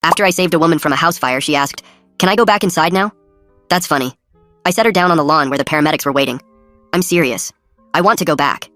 After I saved a woman from a house fire, she asked, "Can I go back inside now?" That's funny. I set her down on the lawn where the paramedics were waiting. I'm serious. I want to go back.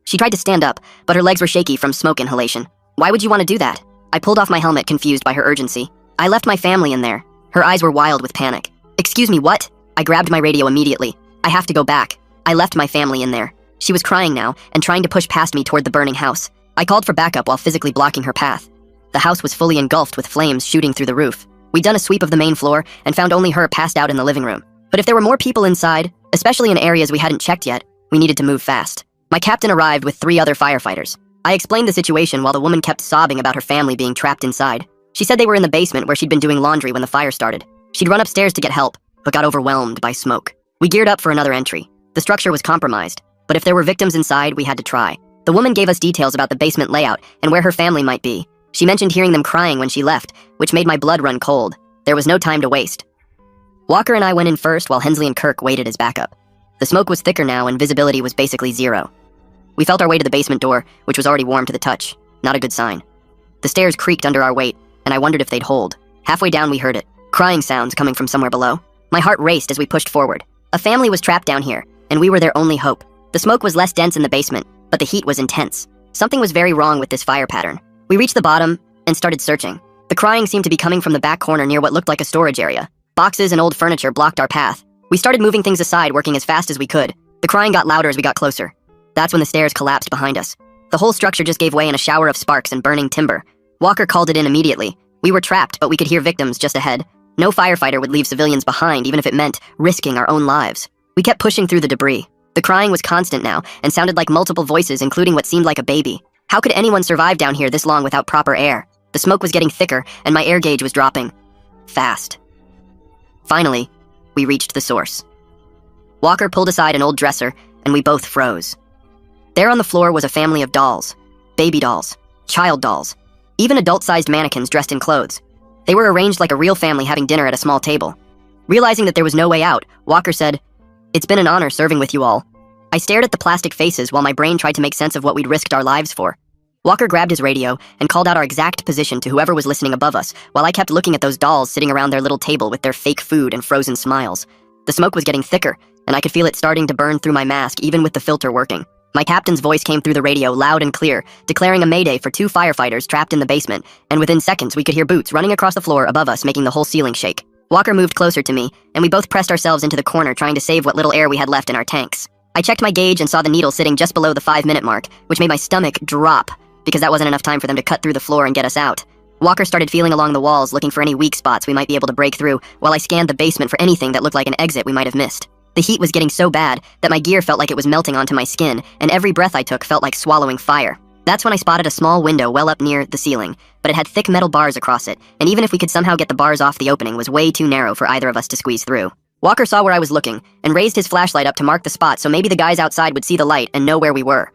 She tried to stand up, but her legs were shaky from smoke inhalation. Why would you want to do that? I pulled off my helmet, confused by her urgency. I left my family in there. Her eyes were wild with panic. Excuse me, what? I grabbed my radio immediately. I have to go back. I left my family in there. She was crying now and trying to push past me toward the burning house. I called for backup while physically blocking her path. The house was fully engulfed with flames shooting through the roof. We'd done a sweep of the main floor and found only her passed out in the living room. But if there were more people inside, especially in areas we hadn't checked yet, we needed to move fast. My captain arrived with 3 other firefighters. I explained the situation while the woman kept sobbing about her family being trapped inside. She said they were in the basement where she'd been doing laundry when the fire started. She'd run upstairs to get help, but got overwhelmed by smoke. We geared up for another entry. The structure was compromised, but if there were victims inside, we had to try. The woman gave us details about the basement layout and where her family might be. She mentioned hearing them crying when she left, which made my blood run cold. There was no time to waste. Walker and I went in first while Hensley and Kirk waited as backup. The smoke was thicker now and visibility was basically zero. We felt our way to the basement door, which was already warm to the touch. Not a good sign. The stairs creaked under our weight, and I wondered if they'd hold. Halfway down we heard it, crying sounds coming from somewhere below. My heart raced as we pushed forward. A family was trapped down here, and we were their only hope. The smoke was less dense in the basement, but the heat was intense. Something was very wrong with this fire pattern. We reached the bottom and started searching. The crying seemed to be coming from the back corner near what looked like a storage area. Boxes and old furniture blocked our path. We started moving things aside, working as fast as we could. The crying got louder as we got closer. That's when the stairs collapsed behind us. The whole structure just gave way in a shower of sparks and burning timber. Walker called it in immediately. We were trapped, but we could hear victims just ahead. No firefighter would leave civilians behind, even if it meant risking our own lives. We kept pushing through the debris. The crying was constant now, and sounded like multiple voices, including what seemed like a baby. How could anyone survive down here this long without proper air? The smoke was getting thicker, and my air gauge was dropping. Fast. Finally, we reached the source. Walker pulled aside an old dresser, and we both froze. There on the floor was a family of dolls. Baby dolls. Child dolls. Even adult-sized mannequins dressed in clothes. They were arranged like a real family having dinner at a small table. Realizing that there was no way out, Walker said, "It's been an honor serving with you all." I stared at the plastic faces while my brain tried to make sense of what we'd risked our lives for. Walker grabbed his radio and called out our exact position to whoever was listening above us, while I kept looking at those dolls sitting around their little table with their fake food and frozen smiles. The smoke was getting thicker, and I could feel it starting to burn through my mask even with the filter working. My captain's voice came through the radio loud and clear, declaring a mayday for 2 firefighters trapped in the basement, and within seconds we could hear boots running across the floor above us, making the whole ceiling shake. Walker moved closer to me, and we both pressed ourselves into the corner trying to save what little air we had left in our tanks. I checked my gauge and saw the needle sitting just below the 5-minute mark, which made my stomach drop, because that wasn't enough time for them to cut through the floor and get us out. Walker started feeling along the walls, looking for any weak spots we might be able to break through, while I scanned the basement for anything that looked like an exit we might have missed. The heat was getting so bad that my gear felt like it was melting onto my skin, and every breath I took felt like swallowing fire. That's when I spotted a small window well up near the ceiling, but it had thick metal bars across it, and even if we could somehow get the bars off, the opening was way too narrow for either of us to squeeze through. Walker saw where I was looking, and raised his flashlight up to mark the spot so maybe the guys outside would see the light and know where we were.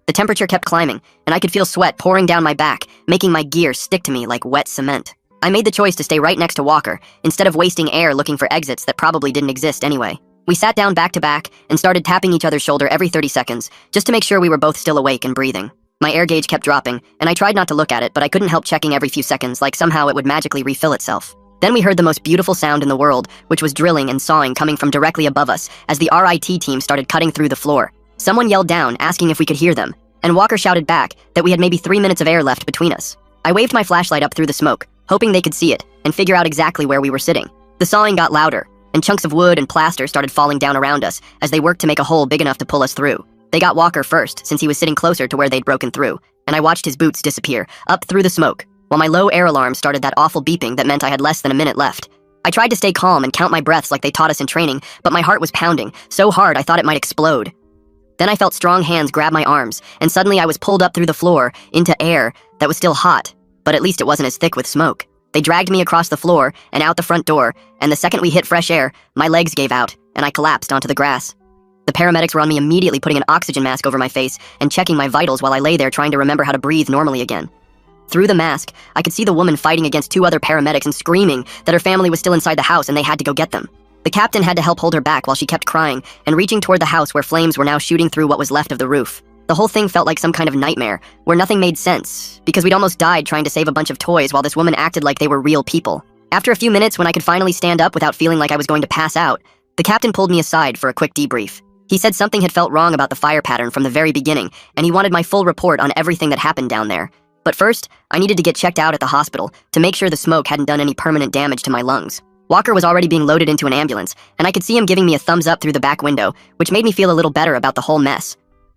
The temperature kept climbing, and I could feel sweat pouring down my back, making my gear stick to me like wet cement. I made the choice to stay right next to Walker, instead of wasting air looking for exits that probably didn't exist anyway. We sat down back to back and started tapping each other's shoulder every 30 seconds, just to make sure we were both still awake and breathing. My air gauge kept dropping, and I tried not to look at it, but I couldn't help checking every few seconds, like somehow it would magically refill itself. Then we heard the most beautiful sound in the world, which was drilling and sawing coming from directly above us, as the RIT team started cutting through the floor. Someone yelled down, asking if we could hear them, and Walker shouted back that we had maybe 3 minutes of air left between us. I waved my flashlight up through the smoke, hoping they could see it, and figure out exactly where we were sitting. The sawing got louder, and chunks of wood and plaster started falling down around us as they worked to make a hole big enough to pull us through. They got Walker first, since he was sitting closer to where they'd broken through, and I watched his boots disappear, up through the smoke, while my low air alarm started that awful beeping that meant I had less than a minute left. I tried to stay calm and count my breaths like they taught us in training, but my heart was pounding, so hard I thought it might explode. Then I felt strong hands grab my arms, and suddenly I was pulled up through the floor, into air that was still hot, but at least it wasn't as thick with smoke. They dragged me across the floor and out the front door, and the second we hit fresh air, my legs gave out, and I collapsed onto the grass. The paramedics were on me immediately, putting an oxygen mask over my face and checking my vitals while I lay there trying to remember how to breathe normally again. Through the mask, I could see the woman fighting against 2 other paramedics and screaming that her family was still inside the house and they had to go get them. The captain had to help hold her back while she kept crying and reaching toward the house where flames were now shooting through what was left of the roof. The whole thing felt like some kind of nightmare, where nothing made sense, because we'd almost died trying to save a bunch of toys while this woman acted like they were real people. After a few minutes, when I could finally stand up without feeling like I was going to pass out, the captain pulled me aside for a quick debrief. He said something had felt wrong about the fire pattern from the very beginning, and he wanted my full report on everything that happened down there. But first, I needed to get checked out at the hospital to make sure the smoke hadn't done any permanent damage to my lungs. Walker was already being loaded into an ambulance, and I could see him giving me a thumbs up through the back window, which made me feel a little better about the whole mess.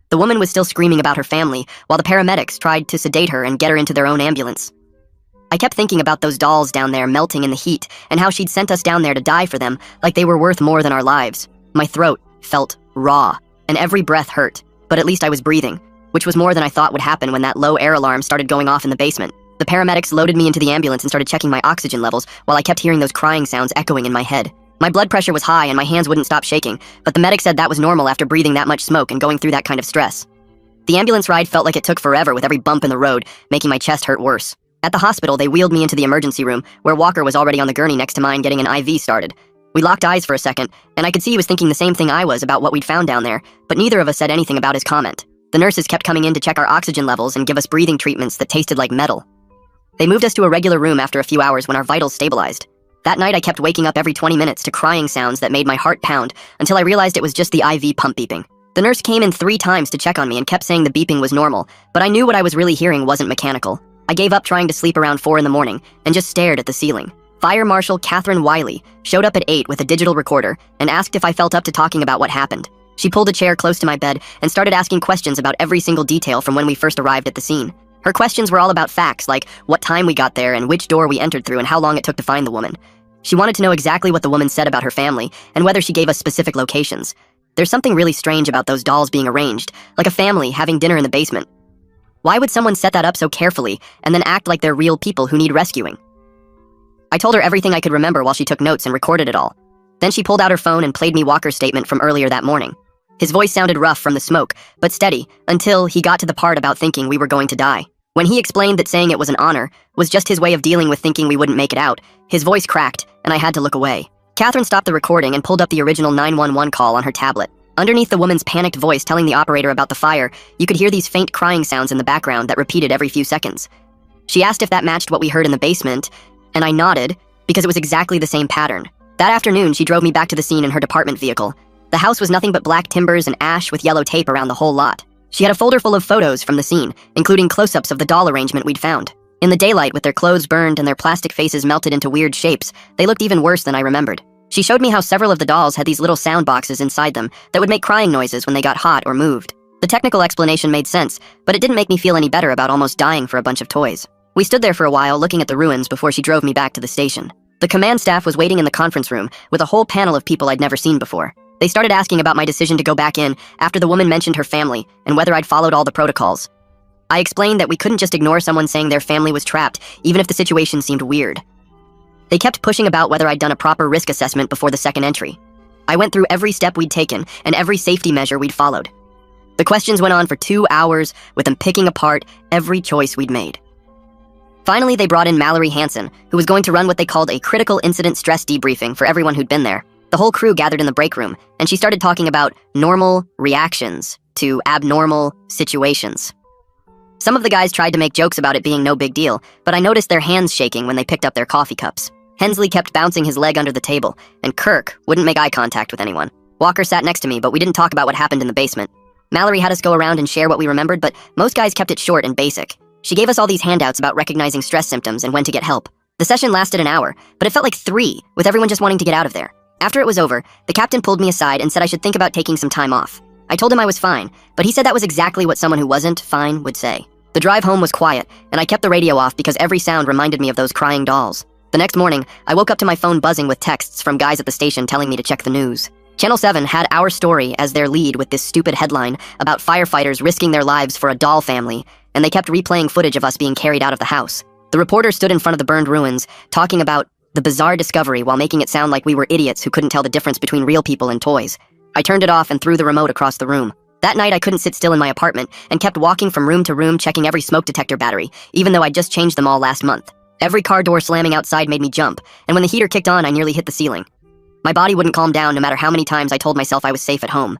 The woman was still screaming about her family, while the paramedics tried to sedate her and get her into their own ambulance. I kept thinking about those dolls down there melting in the heat, and how she'd sent us down there to die for them, like they were worth more than our lives. My throat felt raw, and every breath hurt, but at least I was breathing, which was more than I thought would happen when that low air alarm started going off in the basement. The paramedics loaded me into the ambulance and started checking my oxygen levels, while I kept hearing those crying sounds echoing in my head. My blood pressure was high and my hands wouldn't stop shaking, but the medic said that was normal after breathing that much smoke and going through that kind of stress. The ambulance ride felt like it took forever with every bump in the road, making my chest hurt worse. At the hospital, they wheeled me into the emergency room, where Walker was already on the gurney next to mine getting an IV started. We locked eyes for a second, and I could see he was thinking the same thing I was about what we'd found down there, but neither of us said anything about his comment. The nurses kept coming in to check our oxygen levels and give us breathing treatments that tasted like metal. They moved us to a regular room after a few hours when our vitals stabilized. That night, I kept waking up every 20 minutes to crying sounds that made my heart pound until I realized it was just the IV pump beeping. The nurse came in 3 times to check on me and kept saying the beeping was normal, but I knew what I was really hearing wasn't mechanical. I gave up trying to sleep around 4 in the morning and just stared at the ceiling. Fire Marshal Catherine Wiley showed up at 8 with a digital recorder and asked if I felt up to talking about what happened. She pulled a chair close to my bed and started asking questions about every single detail from when we first arrived at the scene. Her questions were all about facts, like what time we got there and which door we entered through and how long it took to find the woman. She wanted to know exactly what the woman said about her family and whether she gave us specific locations. There's something really strange about those dolls being arranged, like a family having dinner in the basement. Why would someone set that up so carefully and then act like they're real people who need rescuing? I told her everything I could remember while she took notes and recorded it all. Then she pulled out her phone and played me Walker's statement from earlier that morning. His voice sounded rough from the smoke, but steady, until he got to the part about thinking we were going to die. When he explained that saying it was an honor was just his way of dealing with thinking we wouldn't make it out, his voice cracked, and I had to look away. Catherine stopped the recording and pulled up the original 911 call on her tablet. Underneath the woman's panicked voice telling the operator about the fire, you could hear these faint crying sounds in the background that repeated every few seconds. She asked if that matched what we heard in the basement, and I nodded, because it was exactly the same pattern. That afternoon, she drove me back to the scene in her department vehicle. The house was nothing but black timbers and ash with yellow tape around the whole lot. She had a folder full of photos from the scene, including close-ups of the doll arrangement we'd found. In the daylight, with their clothes burned and their plastic faces melted into weird shapes, they looked even worse than I remembered. She showed me how several of the dolls had these little sound boxes inside them that would make crying noises when they got hot or moved. The technical explanation made sense, but it didn't make me feel any better about almost dying for a bunch of toys. We stood there for a while looking at the ruins before she drove me back to the station. The command staff was waiting in the conference room with a whole panel of people I'd never seen before. They started asking about my decision to go back in after the woman mentioned her family and whether I'd followed all the protocols. I explained that we couldn't just ignore someone saying their family was trapped, even if the situation seemed weird. They kept pushing about whether I'd done a proper risk assessment before the second entry. I went through every step we'd taken and every safety measure we'd followed. The questions went on for 2 hours, with them picking apart every choice we'd made. Finally, they brought in Mallory Hansen, who was going to run what they called a critical incident stress debriefing for everyone who'd been there. The whole crew gathered in the break room, and she started talking about normal reactions to abnormal situations. Some of the guys tried to make jokes about it being no big deal, but I noticed their hands shaking when they picked up their coffee cups. Hensley kept bouncing his leg under the table, and Kirk wouldn't make eye contact with anyone. Walker sat next to me, but we didn't talk about what happened in the basement. Mallory had us go around and share what we remembered, but most guys kept it short and basic. She gave us all these handouts about recognizing stress symptoms and when to get help. The session lasted an hour, but it felt like 3, with everyone just wanting to get out of there. After it was over, the captain pulled me aside and said I should think about taking some time off. I told him I was fine, but he said that was exactly what someone who wasn't fine would say. The drive home was quiet, and I kept the radio off because every sound reminded me of those crying dolls. The next morning, I woke up to my phone buzzing with texts from guys at the station telling me to check the news. Channel 7 had our story as their lead with this stupid headline about firefighters risking their lives for a doll family, and they kept replaying footage of us being carried out of the house. The reporter stood in front of the burned ruins, talking about the bizarre discovery while making it sound like we were idiots who couldn't tell the difference between real people and toys. I turned it off and threw the remote across the room. That night, I couldn't sit still in my apartment and kept walking from room to room checking every smoke detector battery, even though I'd just changed them all last month. Every car door slamming outside made me jump, and when the heater kicked on, I nearly hit the ceiling. My body wouldn't calm down no matter how many times I told myself I was safe at home.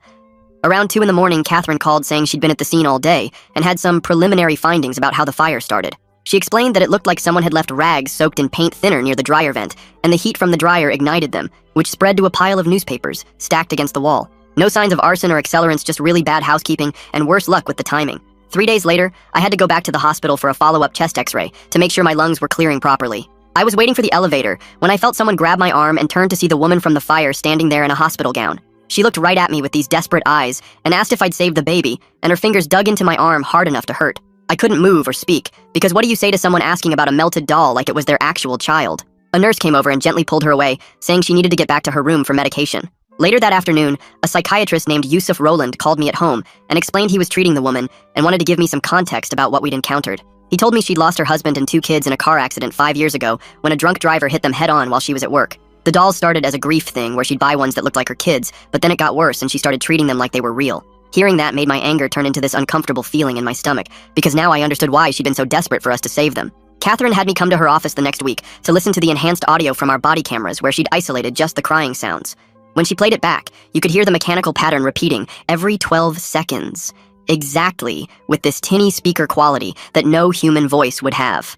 Around 2 in the morning, Catherine called saying she'd been at the scene all day and had some preliminary findings about how the fire started. She explained that it looked like someone had left rags soaked in paint thinner near the dryer vent, and the heat from the dryer ignited them, which spread to a pile of newspapers stacked against the wall. No signs of arson or accelerants, just really bad housekeeping and worse luck with the timing. 3 days later, I had to go back to the hospital for a follow-up chest x-ray to make sure my lungs were clearing properly. I was waiting for the elevator when I felt someone grab my arm and turned to see the woman from the fire standing there in a hospital gown. She looked right at me with these desperate eyes and asked if I'd saved the baby, and her fingers dug into my arm hard enough to hurt. I couldn't move or speak, because what do you say to someone asking about a melted doll like it was their actual child? A nurse came over and gently pulled her away, saying she needed to get back to her room for medication. Later that afternoon, a psychiatrist named Yusuf Roland called me at home and explained he was treating the woman and wanted to give me some context about what we'd encountered. He told me she'd lost her husband and 2 kids in a car accident 5 years ago when a drunk driver hit them head-on while she was at work. The dolls started as a grief thing where she'd buy ones that looked like her kids, but then it got worse and she started treating them like they were real. Hearing that made my anger turn into this uncomfortable feeling in my stomach, because now I understood why she'd been so desperate for us to save them. Catherine had me come to her office the next week to listen to the enhanced audio from our body cameras where she'd isolated just the crying sounds. When she played it back, you could hear the mechanical pattern repeating every 12 seconds, exactly with this tinny speaker quality that no human voice would have.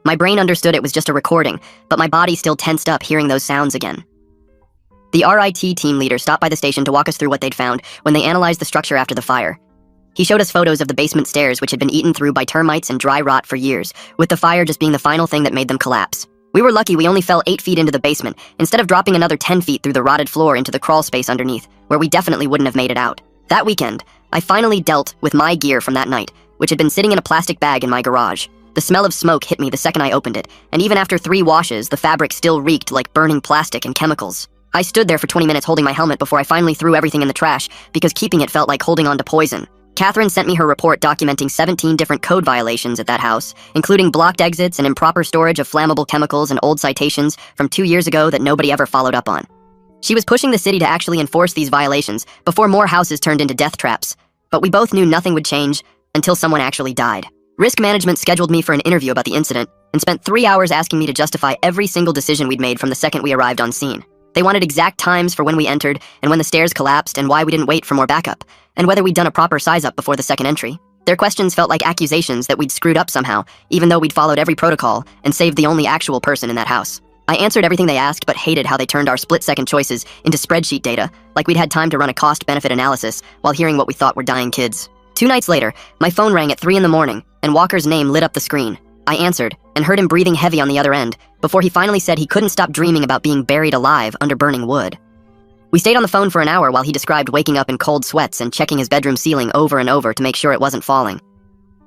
My brain understood it was just a recording, but my body still tensed up hearing those sounds again. The RIT team leader stopped by the station to walk us through what they'd found when they analyzed the structure after the fire. He showed us photos of the basement stairs which had been eaten through by termites and dry rot for years, with the fire just being the final thing that made them collapse. We were lucky we only fell 8 feet into the basement, instead of dropping another 10 feet through the rotted floor into the crawl space underneath, where we definitely wouldn't have made it out. That weekend, I finally dealt with my gear from that night, which had been sitting in a plastic bag in my garage. The smell of smoke hit me the second I opened it, and even after 3 washes, the fabric still reeked like burning plastic and chemicals. I stood there for 20 minutes holding my helmet before I finally threw everything in the trash, because keeping it felt like holding on to poison. Catherine sent me her report documenting 17 different code violations at that house, including blocked exits and improper storage of flammable chemicals and old citations from 2 years ago that nobody ever followed up on. She was pushing the city to actually enforce these violations before more houses turned into death traps, but we both knew nothing would change until someone actually died. Risk management scheduled me for an interview about the incident and spent 3 hours asking me to justify every single decision we'd made from the second we arrived on scene. They wanted exact times for when we entered and when the stairs collapsed and why we didn't wait for more backup, and whether we'd done a proper size-up before the second entry. Their questions felt like accusations that we'd screwed up somehow, even though we'd followed every protocol and saved the only actual person in that house. I answered everything they asked, but hated how they turned our split-second choices into spreadsheet data, like we'd had time to run a cost-benefit analysis while hearing what we thought were dying kids. 2 nights later, my phone rang at 3 in the morning, and Walker's name lit up the screen. I answered, and heard him breathing heavy on the other end, before he finally said he couldn't stop dreaming about being buried alive under burning wood. We stayed on the phone for an hour while he described waking up in cold sweats and checking his bedroom ceiling over and over to make sure it wasn't falling.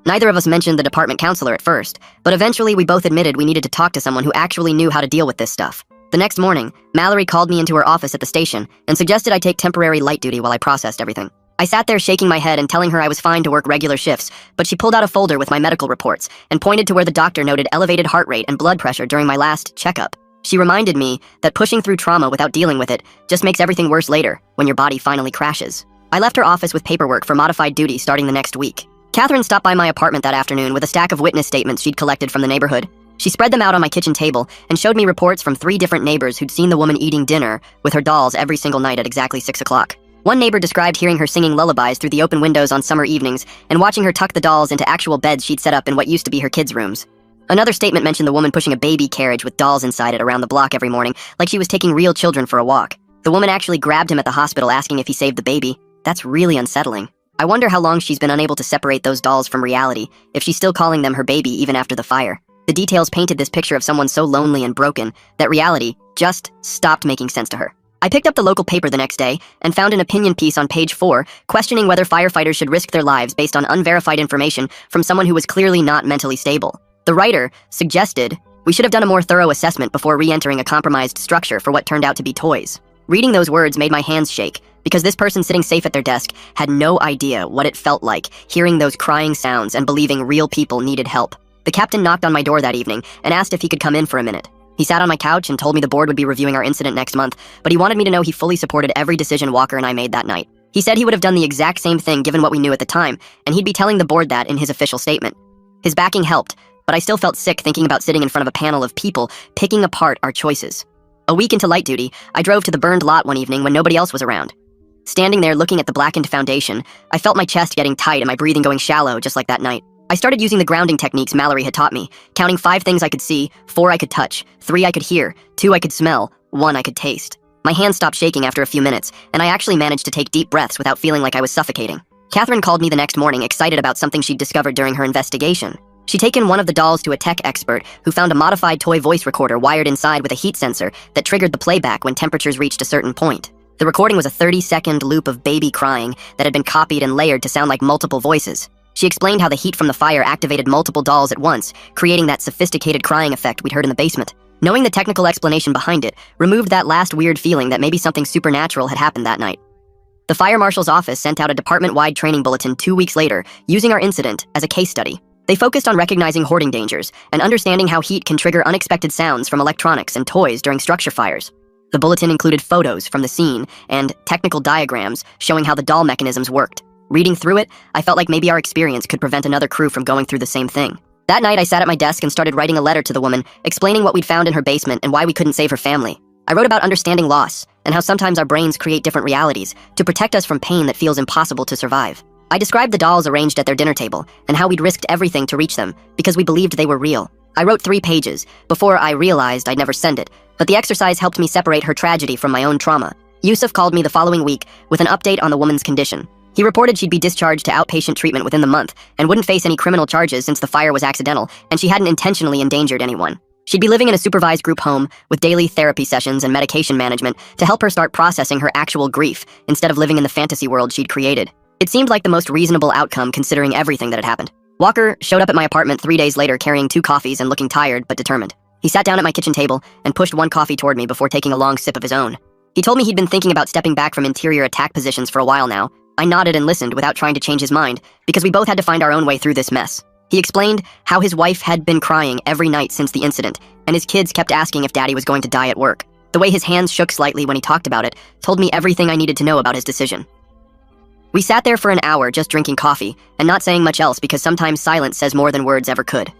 Neither of us mentioned the department counselor at first, but eventually we both admitted we needed to talk to someone who actually knew how to deal with this stuff. The next morning, Mallory called me into her office at the station and suggested I take temporary light duty while I processed everything. I sat there shaking my head and telling her I was fine to work regular shifts, but she pulled out a folder with my medical reports and pointed to where the doctor noted elevated heart rate and blood pressure during my last checkup. She reminded me that pushing through trauma without dealing with it just makes everything worse later, when your body finally crashes. I left her office with paperwork for modified duty starting the next week. Catherine stopped by my apartment that afternoon with a stack of witness statements she'd collected from the neighborhood. She spread them out on my kitchen table and showed me reports from 3 different neighbors who'd seen the woman eating dinner with her dolls every single night at exactly 6 o'clock. One neighbor described hearing her singing lullabies through the open windows on summer evenings and watching her tuck the dolls into actual beds she'd set up in what used to be her kids' rooms. Another statement mentioned the woman pushing a baby carriage with dolls inside it around the block every morning, like she was taking real children for a walk. The woman actually grabbed him at the hospital asking if he saved the baby. That's really unsettling. I wonder how long she's been unable to separate those dolls from reality, if she's still calling them her baby even after the fire. The details painted this picture of someone so lonely and broken that reality just stopped making sense to her. I picked up the local paper the next day and found an opinion piece on page 4 questioning whether firefighters should risk their lives based on unverified information from someone who was clearly not mentally stable. The writer suggested we should have done a more thorough assessment before re-entering a compromised structure for what turned out to be toys. Reading those words made my hands shake, because this person sitting safe at their desk had no idea what it felt like hearing those crying sounds and believing real people needed help. The captain knocked on my door that evening and asked if he could come in for a minute. He sat on my couch and told me the board would be reviewing our incident next month, but he wanted me to know he fully supported every decision Walker and I made that night. He said he would have done the exact same thing given what we knew at the time, and he'd be telling the board that in his official statement. His backing helped, but I still felt sick thinking about sitting in front of a panel of people picking apart our choices. A week into light duty, I drove to the burned lot one evening when nobody else was around. Standing there looking at the blackened foundation, I felt my chest getting tight and my breathing going shallow, just like that night. I started using the grounding techniques Mallory had taught me, counting 5 things I could see, 4 I could touch, 3 I could hear, 2 I could smell, 1 I could taste. My hands stopped shaking after a few minutes, and I actually managed to take deep breaths without feeling like I was suffocating. Catherine called me the next morning, excited about something she'd discovered during her investigation. She'd taken one of the dolls to a tech expert who found a modified toy voice recorder wired inside with a heat sensor that triggered the playback when temperatures reached a certain point. The recording was a 30-second loop of baby crying that had been copied and layered to sound like multiple voices. She explained how the heat from the fire activated multiple dolls at once, creating that sophisticated crying effect we'd heard in the basement. Knowing the technical explanation behind it removed that last weird feeling that maybe something supernatural had happened that night. The fire marshal's office sent out a department-wide training bulletin 2 weeks later, using our incident as a case study. They focused on recognizing hoarding dangers and understanding how heat can trigger unexpected sounds from electronics and toys during structure fires. The bulletin included photos from the scene and technical diagrams showing how the doll mechanisms worked. Reading through it, I felt like maybe our experience could prevent another crew from going through the same thing. That night, I sat at my desk and started writing a letter to the woman, explaining what we'd found in her basement and why we couldn't save her family. I wrote about understanding loss and how sometimes our brains create different realities to protect us from pain that feels impossible to survive. I described the dolls arranged at their dinner table and how we'd risked everything to reach them because we believed they were real. I wrote 3 pages before I realized I'd never send it, but the exercise helped me separate her tragedy from my own trauma. Yusuf called me the following week with an update on the woman's condition. He reported she'd be discharged to outpatient treatment within the month and wouldn't face any criminal charges since the fire was accidental and she hadn't intentionally endangered anyone. She'd be living in a supervised group home with daily therapy sessions and medication management to help her start processing her actual grief instead of living in the fantasy world she'd created. It seemed like the most reasonable outcome considering everything that had happened. Walker showed up at my apartment 3 days later carrying 2 coffees and looking tired but determined. He sat down at my kitchen table and pushed 1 coffee toward me before taking a long sip of his own. He told me he'd been thinking about stepping back from interior attack positions for a while now. I nodded and listened without trying to change his mind because we both had to find our own way through this mess. He explained how his wife had been crying every night since the incident, and his kids kept asking if Daddy was going to die at work. The way his hands shook slightly when he talked about it told me everything I needed to know about his decision. We sat there for an hour just drinking coffee and not saying much else because sometimes silence says more than words ever could.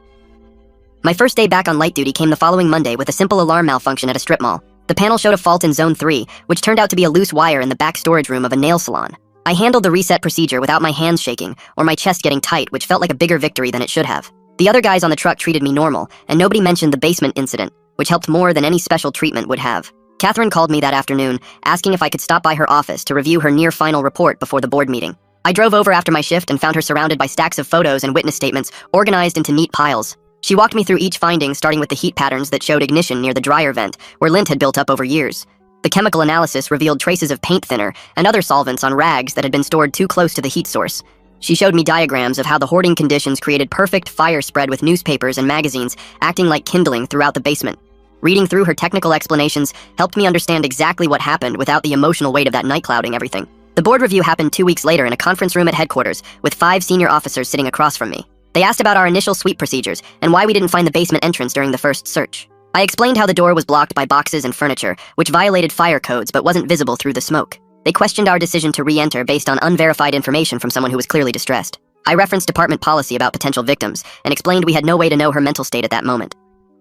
My first day back on light duty came the following Monday with a simple alarm malfunction at a strip mall. The panel showed a fault in Zone 3, which turned out to be a loose wire in the back storage room of a nail salon. I handled the reset procedure without my hands shaking or my chest getting tight, which felt like a bigger victory than it should have. The other guys on the truck treated me normal, and nobody mentioned the basement incident, which helped more than any special treatment would have. Catherine called me that afternoon, asking if I could stop by her office to review her near-final report before the board meeting. I drove over after my shift and found her surrounded by stacks of photos and witness statements organized into neat piles. She walked me through each finding, starting with the heat patterns that showed ignition near the dryer vent, where lint had built up over years. The chemical analysis revealed traces of paint thinner and other solvents on rags that had been stored too close to the heat source. She showed me diagrams of how the hoarding conditions created perfect fire spread with newspapers and magazines acting like kindling throughout the basement. Reading through her technical explanations helped me understand exactly what happened without the emotional weight of that night clouding everything. The board review happened 2 weeks later in a conference room at headquarters with 5 senior officers sitting across from me. They asked about our initial sweep procedures and why we didn't find the basement entrance during the first search. I explained how the door was blocked by boxes and furniture, which violated fire codes but wasn't visible through the smoke. They questioned our decision to re-enter based on unverified information from someone who was clearly distressed. I referenced department policy about potential victims and explained we had no way to know her mental state at that moment.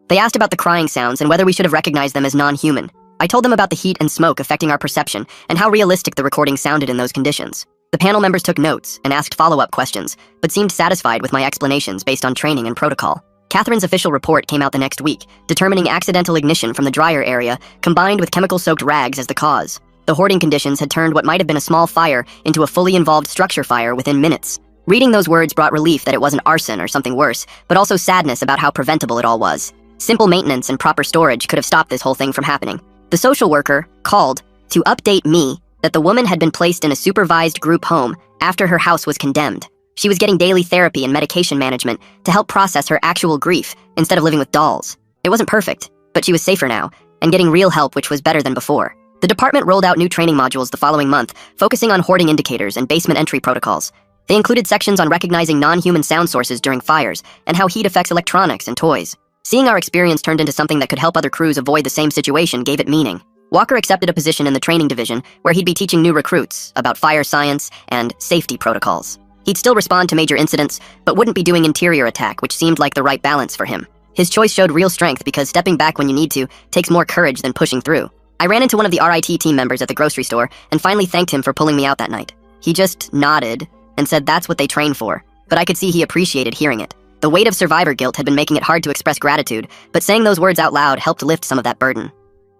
They asked about the crying sounds and whether we should have recognized them as non-human. I told them about the heat and smoke affecting our perception and how realistic the recording sounded in those conditions. The panel members took notes and asked follow-up questions, but seemed satisfied with my explanations based on training and protocol. Catherine's official report came out the next week, determining accidental ignition from the dryer area combined with chemical-soaked rags as the cause. The hoarding conditions had turned what might have been a small fire into a fully involved structure fire within minutes. Reading those words brought relief that it wasn't arson or something worse, but also sadness about how preventable it all was. Simple maintenance and proper storage could have stopped this whole thing from happening. The social worker called to update me that the woman had been placed in a supervised group home after her house was condemned. She was getting daily therapy and medication management to help process her actual grief instead of living with dolls. It wasn't perfect, but she was safer now, and getting real help, which was better than before. The department rolled out new training modules the following month, focusing on hoarding indicators and basement entry protocols. They included sections on recognizing non-human sound sources during fires and how heat affects electronics and toys. Seeing our experience turned into something that could help other crews avoid the same situation gave it meaning. Walker accepted a position in the training division where he'd be teaching new recruits about fire science and safety protocols. He'd still respond to major incidents, but wouldn't be doing interior attack, which seemed like the right balance for him. His choice showed real strength because stepping back when you need to takes more courage than pushing through. I ran into one of the RIT team members at the grocery store and finally thanked him for pulling me out that night. He just nodded and said that's what they train for, but I could see he appreciated hearing it. The weight of survivor guilt had been making it hard to express gratitude, but saying those words out loud helped lift some of that burden.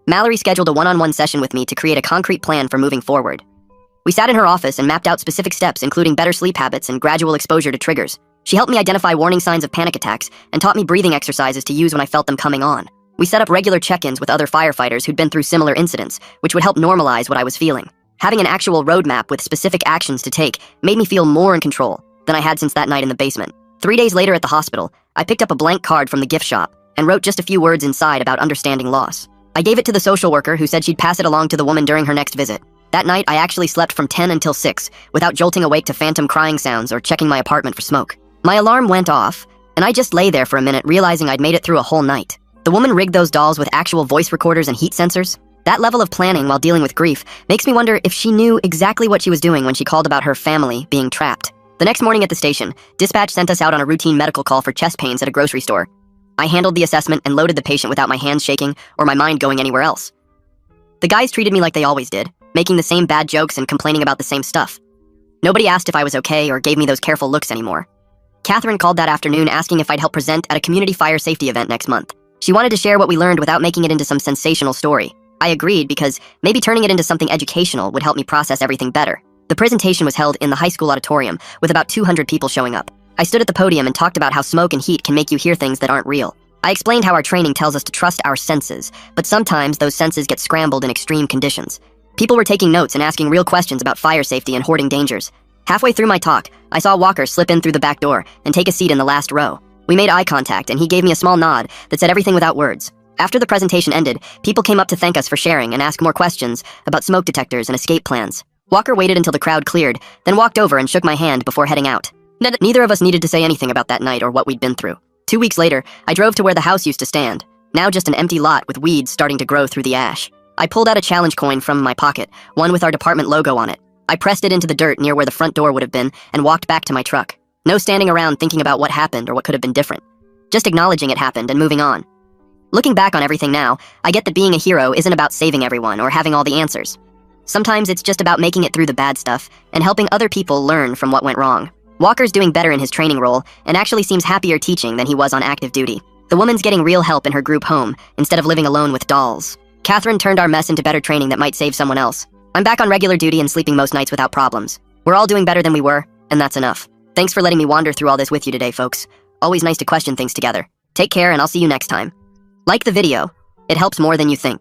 Mallory scheduled a one-on-one session with me to create a concrete plan for moving forward. We sat in her office and mapped out specific steps, including better sleep habits and gradual exposure to triggers. She helped me identify warning signs of panic attacks and taught me breathing exercises to use when I felt them coming on. We set up regular check-ins with other firefighters who'd been through similar incidents, which would help normalize what I was feeling. Having an actual roadmap with specific actions to take made me feel more in control than I had since that night in the basement. 3 days later at the hospital, I picked up a blank card from the gift shop and wrote just a few words inside about understanding loss. I gave it to the social worker who said she'd pass it along to the woman during her next visit. That night, I actually slept from 10 until 6 without jolting awake to phantom crying sounds or checking my apartment for smoke. My alarm went off, and I just lay there for a minute realizing I'd made it through a whole night. The woman rigged those dolls with actual voice recorders and heat sensors. That level of planning while dealing with grief makes me wonder if she knew exactly what she was doing when she called about her family being trapped. The next morning at the station, dispatch sent us out on a routine medical call for chest pains at a grocery store. I handled the assessment and loaded the patient without my hands shaking or my mind going anywhere else. The guys treated me like they always did, making the same bad jokes and complaining about the same stuff. Nobody asked if I was okay or gave me those careful looks anymore. Catherine called that afternoon asking if I'd help present at a community fire safety event next month. She wanted to share what we learned without making it into some sensational story. I agreed because maybe turning it into something educational would help me process everything better. The presentation was held in the high school auditorium with about 200 people showing up. I stood at the podium and talked about how smoke and heat can make you hear things that aren't real. I explained how our training tells us to trust our senses, but sometimes those senses get scrambled in extreme conditions. People were taking notes and asking real questions about fire safety and hoarding dangers. Halfway through my talk, I saw Walker slip in through the back door and take a seat in the last row. We made eye contact and he gave me a small nod that said everything without words. After the presentation ended, people came up to thank us for sharing and ask more questions about smoke detectors and escape plans. Walker waited until the crowd cleared, then walked over and shook my hand before heading out. Neither of us needed to say anything about that night or what we'd been through. 2 weeks later, I drove to where the house used to stand, now just an empty lot with weeds starting to grow through the ash. I pulled out a challenge coin from my pocket, one with our department logo on it. I pressed it into the dirt near where the front door would have been and walked back to my truck. No standing around thinking about what happened or what could have been different. Just acknowledging it happened and moving on. Looking back on everything now, I get that being a hero isn't about saving everyone or having all the answers. Sometimes it's just about making it through the bad stuff and helping other people learn from what went wrong. Walker's doing better in his training role and actually seems happier teaching than he was on active duty. The woman's getting real help in her group home instead of living alone with dolls. Catherine turned our mess into better training that might save someone else. I'm back on regular duty and sleeping most nights without problems. We're all doing better than we were, and that's enough. Thanks for letting me wander through all this with you today, folks. Always nice to question things together. Take care, and I'll see you next time. Like the video. It helps more than you think.